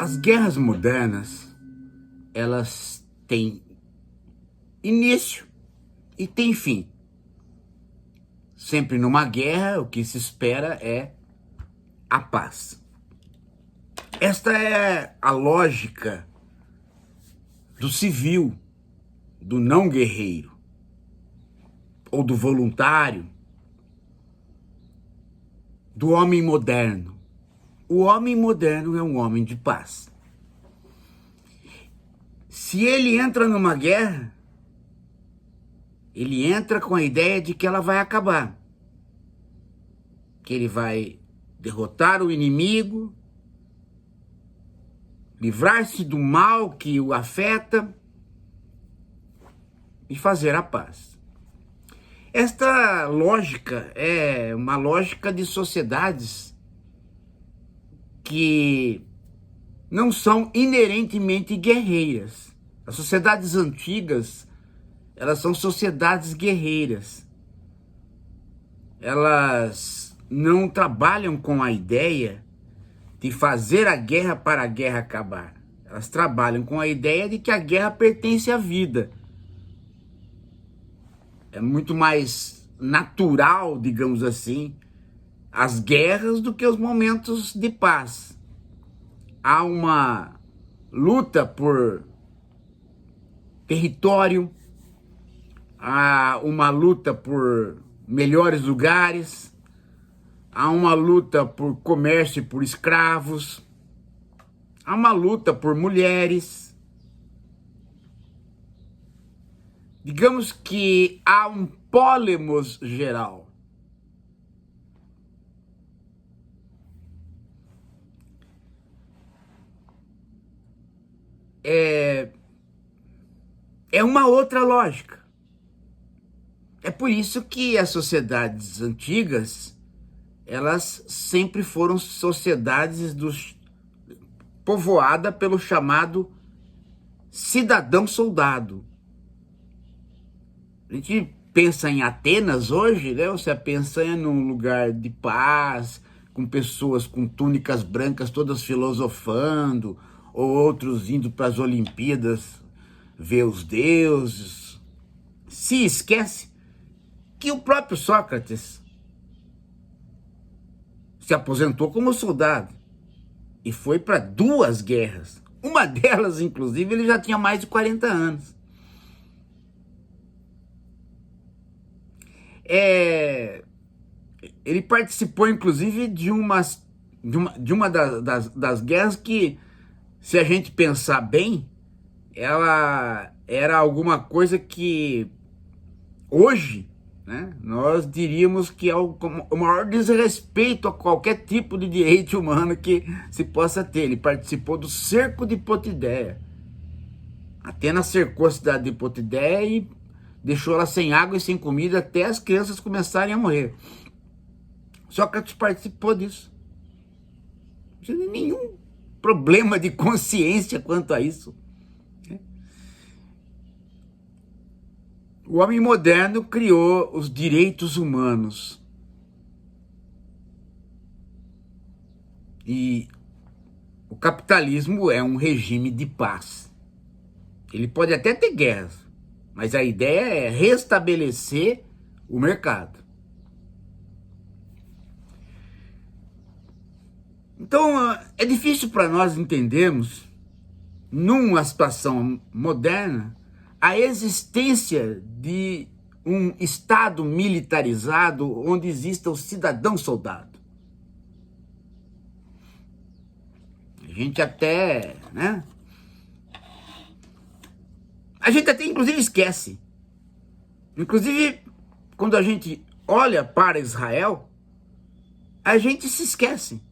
As guerras modernas, elas têm início e têm fim. Sempre numa guerra, o que se espera é a paz. Esta é a lógica do civil, do não guerreiro, ou do voluntário, do homem moderno. O homem moderno é um homem de paz. Se ele entra numa guerra, ele entra com a ideia de que ela vai acabar, que ele vai derrotar o inimigo, livrar-se do mal que o afeta e fazer a paz. Esta lógica é uma lógica de sociedades que não são inerentemente guerreiras. As sociedades antigas, elas são sociedades guerreiras. Elas não trabalham com a ideia de fazer a guerra para a guerra acabar. Elas trabalham com a ideia de que a guerra pertence à vida. É muito mais natural, digamos assim, as guerras do que os momentos de paz. Há uma luta por território, há uma luta por melhores lugares, há uma luta por comércio e por escravos, há uma luta por mulheres. Digamos que há um pólemos geral. É uma outra lógica. É por isso que as sociedades antigas, elas sempre foram sociedades povoadas pelo chamado cidadão-soldado. A gente pensa em Atenas hoje, né? Você pensa em um lugar de paz, com pessoas com túnicas brancas todas filosofando, ou outros indo para as Olimpíadas ver os deuses. Se esquece que o próprio Sócrates se aposentou como soldado e foi para 2 guerras. Uma delas, inclusive, ele já tinha mais de 40 anos. Ele participou, inclusive, de uma das guerras que, se a gente pensar bem, ela era alguma coisa que hoje, né, nós diríamos que é o maior desrespeito a qualquer tipo de direito humano que se possa ter. Ele participou do cerco de Potidéia. Atenas cercou a cidade de Potidéia e deixou ela sem água e sem comida até as crianças começarem a morrer. Sócrates participou disso. Não tinha nenhum problema de consciência quanto a isso. O homem moderno criou os direitos humanos. E o capitalismo é um regime de paz. Ele pode até ter guerras, mas a ideia é restabelecer o mercado. Então, é difícil para nós entendermos, numa situação moderna, a existência de um Estado militarizado onde exista o cidadão-soldado. A gente até, né? A gente até, inclusive, esquece. Inclusive, quando a gente olha para Israel, a gente se esquece.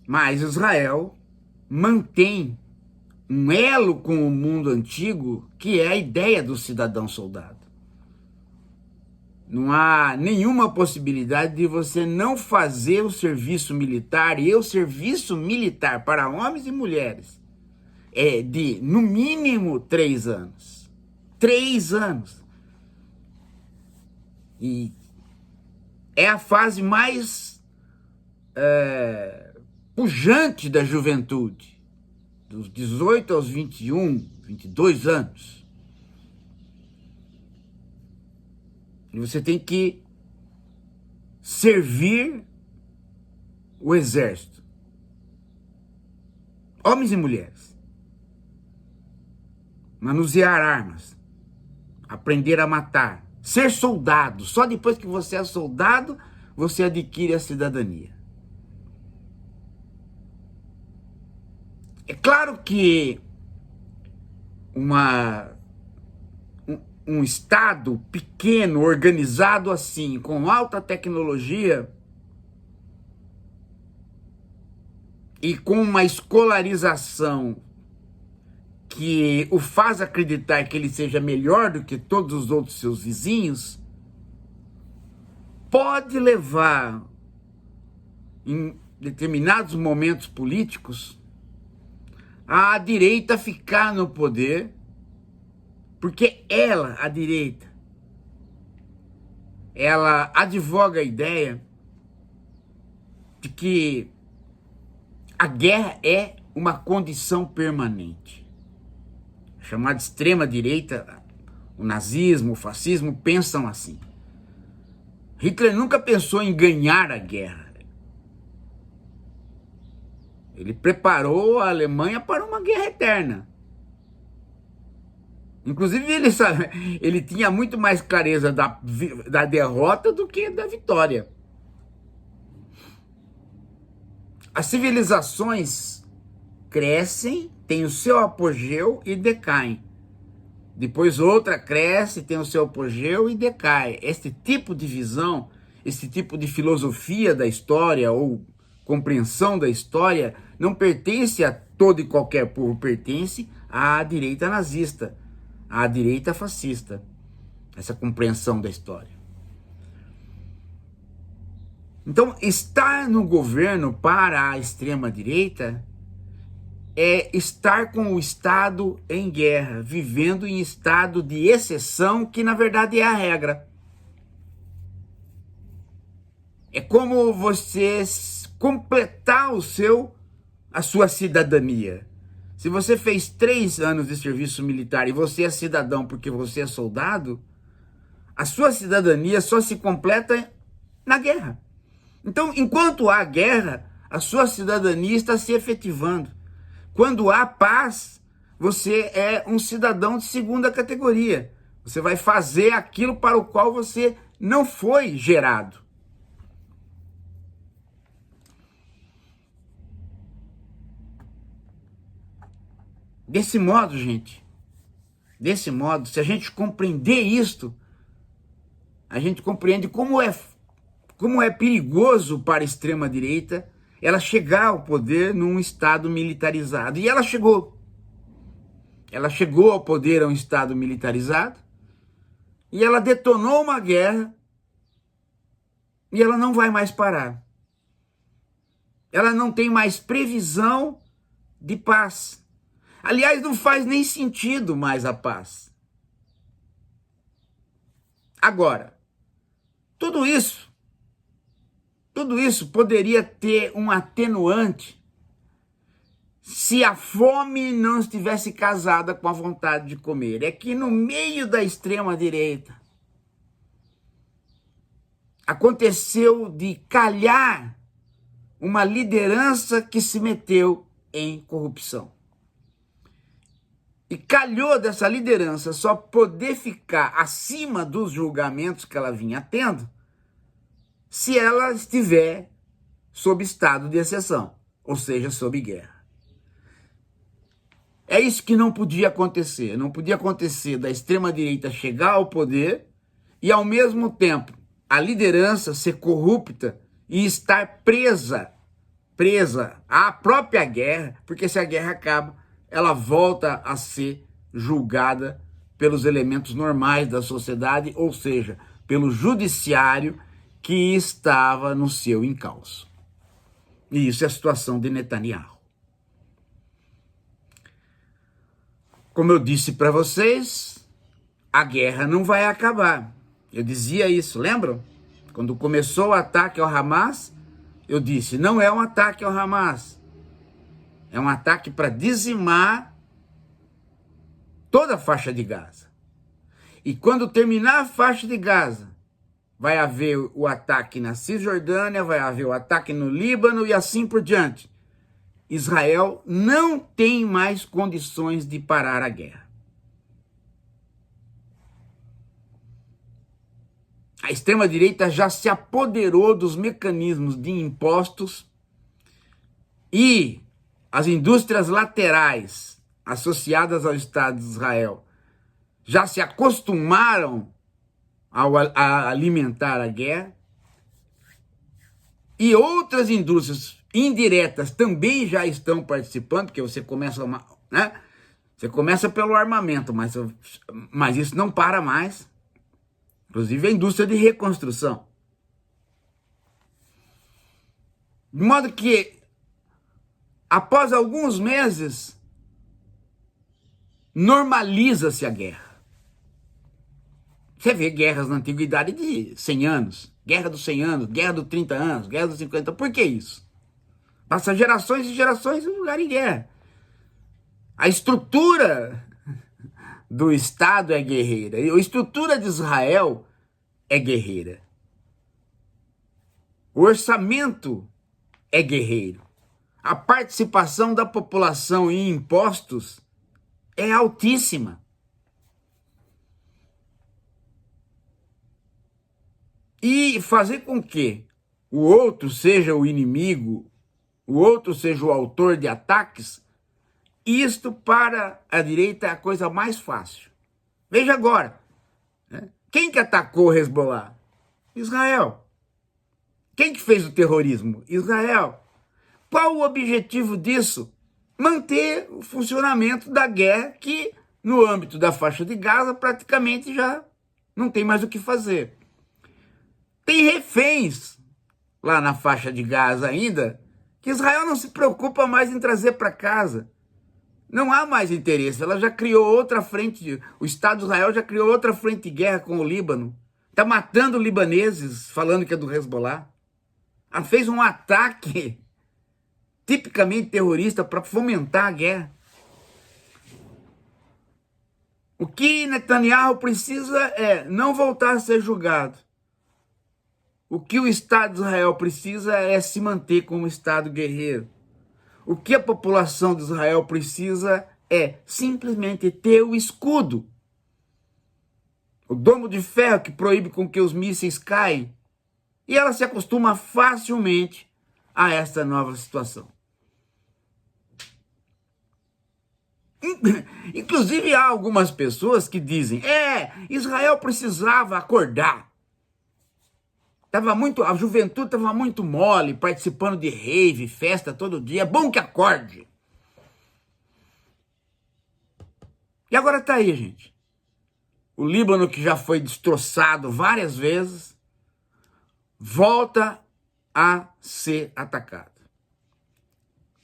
Mas Israel mantém um elo com o mundo antigo, que é a ideia do cidadão-soldado. Não há nenhuma possibilidade de você não fazer o serviço militar, e o serviço militar para homens e mulheres é de, no mínimo, 3 anos. 3 anos. E é a fase mais pujante da juventude, dos 18 aos 21, 22 anos. E você tem que servir o exército. Homens e mulheres. Manusear armas. Aprender a matar. Ser soldado. Só depois que você é soldado, você adquire a cidadania. É claro que um Estado pequeno, organizado assim, com alta tecnologia e com uma escolarização que o faz acreditar que ele seja melhor do que todos os outros seus vizinhos, pode levar, em determinados momentos políticos, a direita ficar no poder, porque ela, a direita, ela advoga a ideia de que a guerra é uma condição permanente. A chamada extrema-direita, o nazismo, o fascismo, pensam assim. Hitler nunca pensou em ganhar a guerra. Ele preparou a Alemanha para uma guerra eterna. Inclusive, ele tinha muito mais clareza da derrota do que da vitória. As civilizações crescem, têm o seu apogeu e decaem. Depois outra cresce, tem o seu apogeu e decai. Este tipo de visão, esse tipo de filosofia da história ou compreensão da história não pertence a todo e qualquer povo, pertence à direita nazista, à direita fascista, essa compreensão da história. Então, estar no governo para a extrema-direita é estar com o Estado em guerra, vivendo em estado de exceção, que na verdade é a regra. É como você completar a sua cidadania. Se você fez 3 anos de serviço militar e você é cidadão porque você é soldado, a sua cidadania só se completa na guerra. Então, enquanto há guerra, a sua cidadania está se efetivando. Quando há paz, você é um cidadão de segunda categoria. Você vai fazer aquilo para o qual você não foi gerado. Desse modo, gente, se a gente compreender isto, a gente compreende como é perigoso para a extrema-direita ela chegar ao poder num Estado militarizado. E ela chegou. Ela chegou ao poder a um Estado militarizado e ela detonou uma guerra e ela não vai mais parar. Ela não tem mais previsão de paz. Aliás, não faz nem sentido mais a paz. Agora, tudo isso poderia ter um atenuante se a fome não estivesse casada com a vontade de comer. É que no meio da extrema-direita aconteceu de calhar uma liderança que se meteu em corrupção. E calhou dessa liderança só poder ficar acima dos julgamentos que ela vinha tendo se ela estiver sob estado de exceção, ou seja, sob guerra. É isso que não podia acontecer. Não podia acontecer da extrema-direita chegar ao poder e, ao mesmo tempo, a liderança ser corrupta e estar presa à própria guerra, porque se a guerra acaba, ela volta a ser julgada pelos elementos normais da sociedade, ou seja, pelo judiciário que estava no seu encalço. E isso é a situação de Netanyahu. Como eu disse para vocês, a guerra não vai acabar. Eu dizia isso, lembram? Quando começou o ataque ao Hamas, eu disse, não é um ataque ao Hamas. É um ataque para dizimar toda a faixa de Gaza. E quando terminar a faixa de Gaza, vai haver o ataque na Cisjordânia, vai haver o ataque no Líbano e assim por diante. Israel não tem mais condições de parar a guerra. A extrema-direita já se apoderou dos mecanismos de impostos e as indústrias laterais associadas ao Estado de Israel já se acostumaram a alimentar a guerra, e outras indústrias indiretas também já estão participando, porque você começa, né? Você começa pelo armamento, mas isso não para mais. Inclusive a indústria de reconstrução. De modo que, após alguns meses, normaliza-se a guerra. Você vê guerras na antiguidade de 100 anos, guerra dos 100 anos, guerra dos 30 anos, guerra dos 50. Por que isso? Passa gerações e gerações em lugar em guerra. A estrutura do Estado é guerreira. A estrutura de Israel é guerreira. O orçamento é guerreiro. A participação da população em impostos é altíssima. E fazer com que o outro seja o inimigo, o outro seja o autor de ataques, isto para a direita é a coisa mais fácil. Veja agora, né? Quem que atacou o Hezbollah? Israel. Quem que fez o terrorismo? Israel. Qual o objetivo disso? Manter o funcionamento da guerra que, no âmbito da faixa de Gaza, praticamente já não tem mais o que fazer. Tem reféns lá na faixa de Gaza ainda, que Israel não se preocupa mais em trazer para casa. Não há mais interesse. Ela já criou outra frente, o Estado de Israel já criou outra frente de guerra com o Líbano. Está matando libaneses, falando que é do Hezbollah. Ela fez um ataque tipicamente terrorista para fomentar a guerra. O que Netanyahu precisa é não voltar a ser julgado. O que o Estado de Israel precisa é se manter como Estado guerreiro. O que a população de Israel precisa é simplesmente ter o escudo. O domo de ferro que proíbe com que os mísseis caem. E ela se acostuma facilmente a esta nova situação. Inclusive há algumas pessoas que dizem, Israel precisava acordar. A juventude estava muito mole, participando de rave, festa todo dia. É bom que acorde. E agora está aí, gente. O Líbano, que já foi destroçado várias vezes, volta a ser atacado.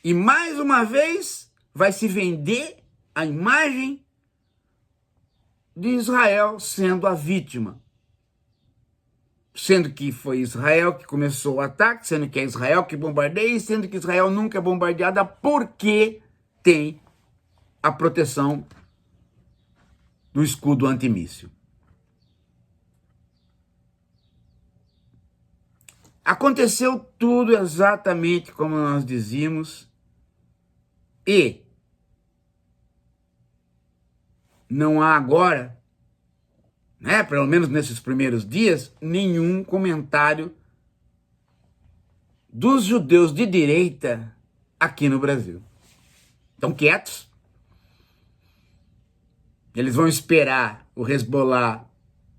E mais uma vez vai se vender a imagem de Israel sendo a vítima. Sendo que foi Israel que começou o ataque, sendo que é Israel que bombardeia, sendo que Israel nunca é bombardeada porque tem a proteção do escudo antimíssil. Aconteceu tudo exatamente como nós dizíamos e não há agora, né, pelo menos nesses primeiros dias, nenhum comentário dos judeus de direita aqui no Brasil. Estão quietos. Eles vão esperar o Hezbollah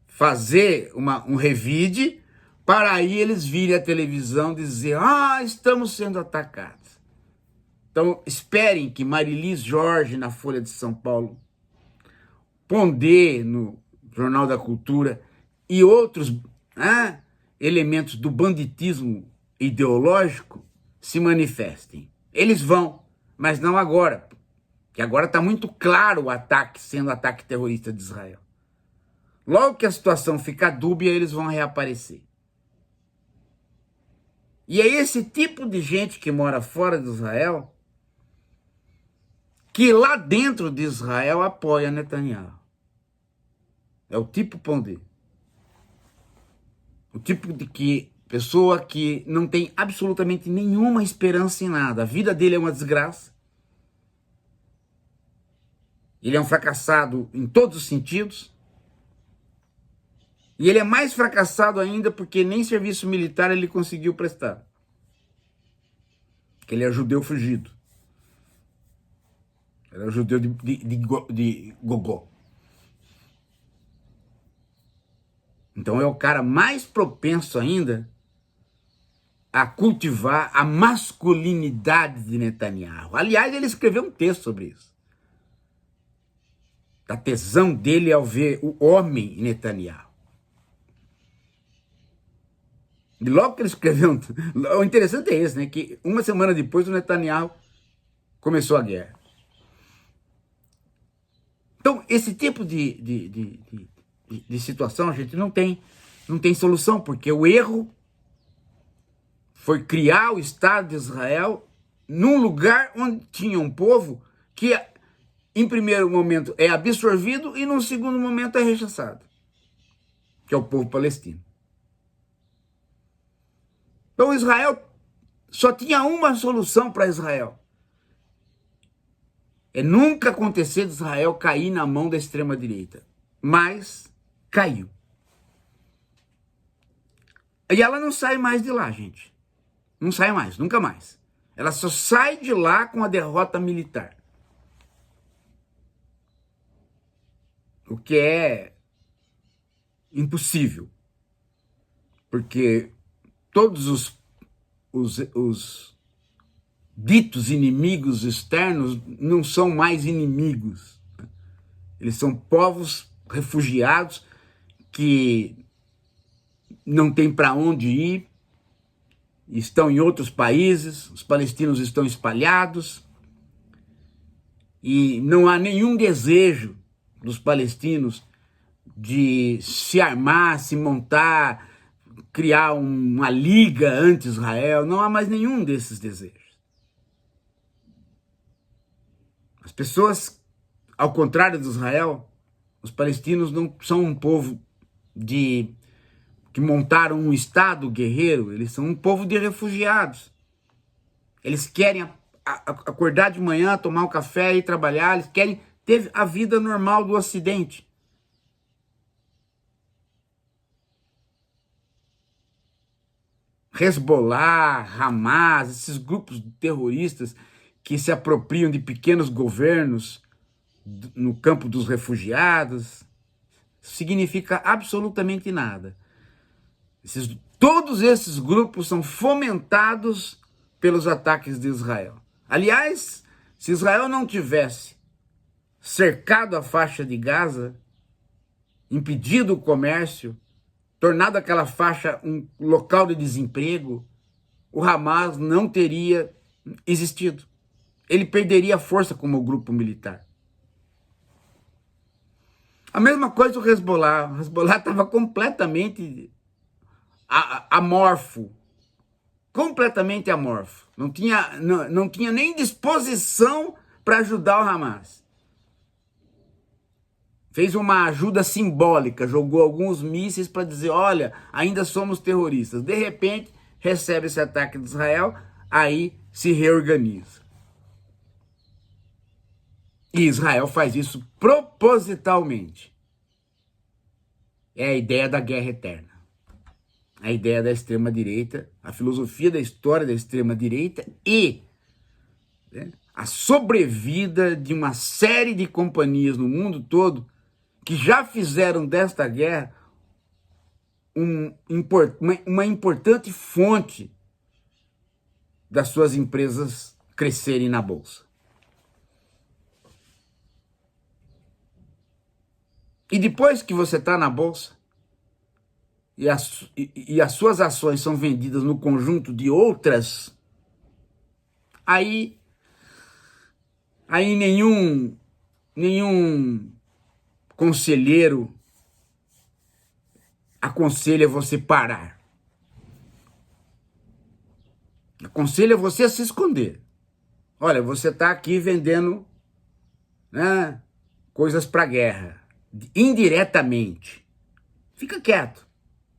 fazer um revide para aí eles virem à televisão dizer, estamos sendo atacados. Então esperem que Marilis Jorge na Folha de São Paulo, Pondé no Jornal da Cultura e outros elementos do banditismo ideológico se manifestem. Eles vão, mas não agora, que agora está muito claro o ataque sendo ataque terrorista de Israel. Logo que a situação ficar dúbia, eles vão reaparecer. E é esse tipo de gente que mora fora de Israel que lá dentro de Israel apoia Netanyahu. É o tipo Pondé. O tipo de pessoa que não tem absolutamente nenhuma esperança em nada. A vida dele é uma desgraça. Ele é um fracassado em todos os sentidos. E ele é mais fracassado ainda porque nem serviço militar ele conseguiu prestar. Porque ele é judeu fugido. Ele é judeu de gogó. Então é o cara mais propenso ainda a cultivar a masculinidade de Netanyahu. Aliás, ele escreveu um texto sobre isso. A tesão dele ao ver o homem Netanyahu. E logo que ele escreveu, o interessante é esse, né? Que uma semana depois o Netanyahu começou a guerra. Então, esse tipo de situação a gente não tem solução, porque o erro foi criar o Estado de Israel num lugar onde tinha um povo que, em primeiro momento, é absorvido e, num segundo momento, é rechaçado, que é o povo palestino. Então, Israel só tinha uma solução para Israel. É nunca acontecer de Israel cair na mão da extrema-direita. Mas caiu. E ela não sai mais de lá, gente. Não sai mais, nunca mais. Ela só sai de lá com a derrota militar. O que é impossível. Porque todos os ditos inimigos externos não são mais inimigos. Eles são povos refugiados que não têm para onde ir, estão em outros países, os palestinos estão espalhados e não há nenhum desejo dos palestinos de se armar, se montar, criar uma liga anti-Israel. Não há mais nenhum desses desejos. As pessoas, ao contrário de Israel, os palestinos não são um povo que montaram um Estado guerreiro, eles são um povo de refugiados. Eles querem acordar de manhã, tomar um café e ir trabalhar, eles querem ter a vida normal do Ocidente. Hezbollah, Hamas, esses grupos terroristas que se apropriam de pequenos governos no campo dos refugiados, significa absolutamente nada. Todos esses grupos são fomentados pelos ataques de Israel. Aliás, se Israel não tivesse cercado a faixa de Gaza, impedido o comércio, tornado aquela faixa um local de desemprego, o Hamas não teria existido. Ele perderia força como grupo militar. A mesma coisa o Hezbollah. O Hezbollah estava completamente amorfo. Completamente amorfo. Não tinha nem disposição para ajudar o Hamas. Fez uma ajuda simbólica, jogou alguns mísseis para dizer, olha, ainda somos terroristas. De repente, recebe esse ataque de Israel, aí se reorganiza. E Israel faz isso propositalmente. É a ideia da guerra eterna. A ideia da extrema-direita, a filosofia da história da extrema-direita e, né, a sobrevida de uma série de companhias no mundo todo que já fizeram desta guerra uma importante fonte das suas empresas crescerem na bolsa. E depois que você está na bolsa e as suas ações são vendidas no conjunto de outras, aí nenhum conselheiro aconselha você parar. Aconselho você a se esconder. Olha, você está aqui vendendo, né, coisas para guerra, indiretamente. Fica quieto.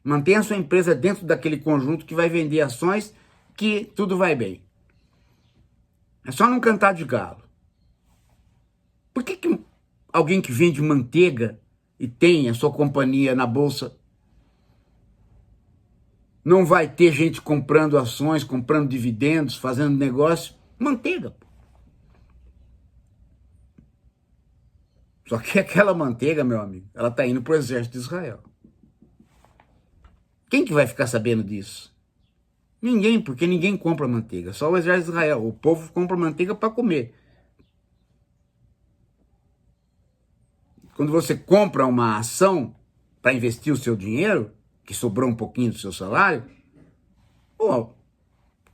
Mantenha a sua empresa dentro daquele conjunto que vai vender ações, que tudo vai bem. É só não cantar de galo. Por que alguém que vende manteiga e tem a sua companhia na bolsa não vai ter gente comprando ações, comprando dividendos, fazendo negócio? Manteiga, pô. Só que aquela manteiga, meu amigo, ela está indo para o exército de Israel. Quem que vai ficar sabendo disso? Ninguém, porque ninguém compra manteiga, só o exército de Israel. O povo compra manteiga para comer. Quando você compra uma ação para investir o seu dinheiro, que sobrou um pouquinho do seu salário, pô,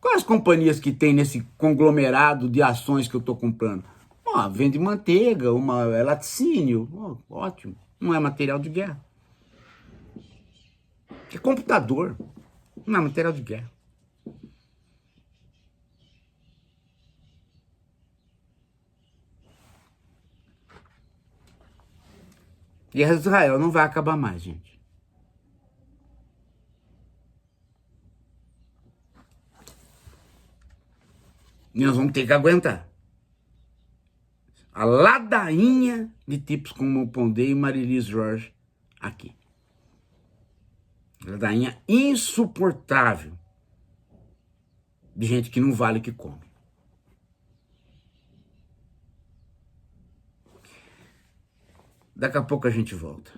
quais as companhias que tem nesse conglomerado de ações que eu estou comprando? Ó, vende manteiga, é laticínio, ótimo, não é material de guerra. É computador, não é material de guerra. Guerra de Israel não vai acabar mais, gente. E nós vamos ter que aguentar. A ladainha de tipos como o Pondé e Marilis Jorge aqui. Ladainha insuportável de gente que não vale o que come. Daqui a pouco a gente volta.